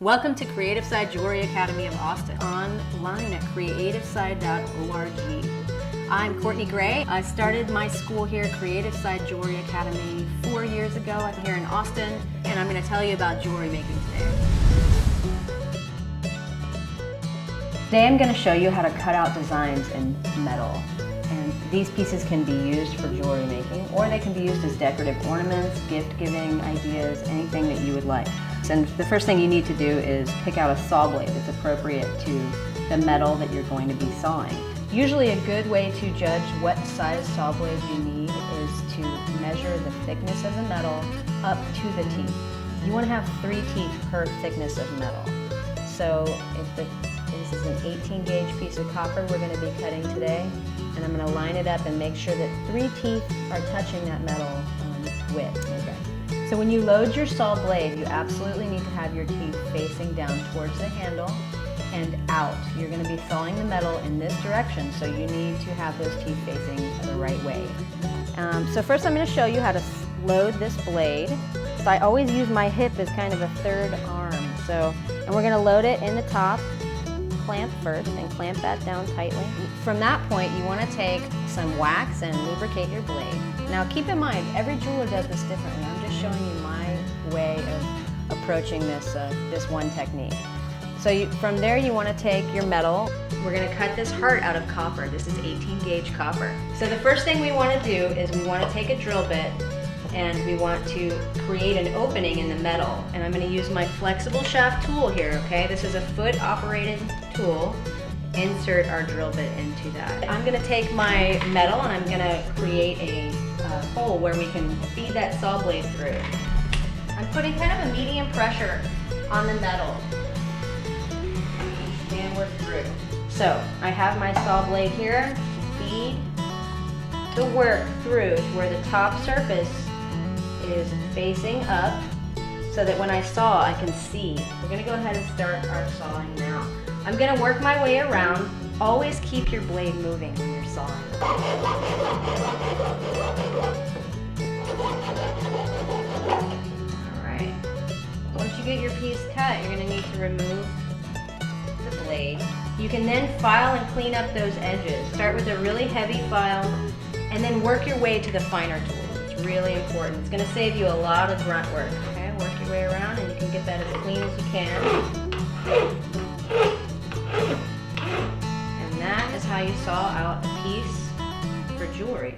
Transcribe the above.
Welcome to Creative Side Jewelry Academy of Austin, online at creativeside.org. I'm Courtney Gray. I started my school here, Creative Side Jewelry Academy, 4 years ago. I'm here in Austin, and I'm going to tell you about jewelry making today. Today I'm going to show you how to cut out designs in metal. And these pieces can be used for jewelry making, or they can be used as decorative ornaments, gift-giving ideas, anything that you would like. And the first thing you need to do is pick out a saw blade that's appropriate to the metal that you're going to be sawing. Usually a good way to judge what size saw blade you need is to measure the thickness of the metal up to the teeth. You want to have 3 teeth per thickness of metal. So if this is an 18 gauge piece of copper we're going to be cutting today, and I'm going to line it up and make sure that 3 teeth are touching that metal width. Okay. So when you load your saw blade, you absolutely need to have your teeth facing down towards the handle and out. You're going to be sawing the metal in this direction, so you need to have those teeth facing the right way. So first I'm going to show you how to load this blade. So I always use my hip as kind of a third arm. And we're going to load it in the top, clamp first, and clamp that down tightly. From that point, you want to take some wax and lubricate your blade. Now keep in mind, every jeweler does this differently. I'm just showing you my way of approaching this one technique. So from there you want to take your metal. We're going to cut this heart out of copper. This is 18 gauge copper. So the first thing we want to do is we want to take a drill bit and we want to create an opening in the metal. And I'm going to use my flexible shaft tool here, okay? This is a foot operated tool. Insert our drill bit into that. I'm going to take my metal and I'm going to create a hole where we can feed that saw blade through. I'm putting kind of a medium pressure on the metal and we're through. So I have my saw blade here. Feed the work through to where the top surface is facing up so that when I saw I can see. We're going to go ahead and start our sawing now. I'm going to work my way around. Always keep your blade moving when you're sawing. Alright. Once you get your piece cut, you're going to need to remove the blade. You can then file and clean up those edges. Start with a really heavy file and then work your way to the finer tools. It's really important. It's going to save you a lot of grunt work. Okay, work your way around and you can get that as clean as you can. And that is how you saw out a piece for jewelry.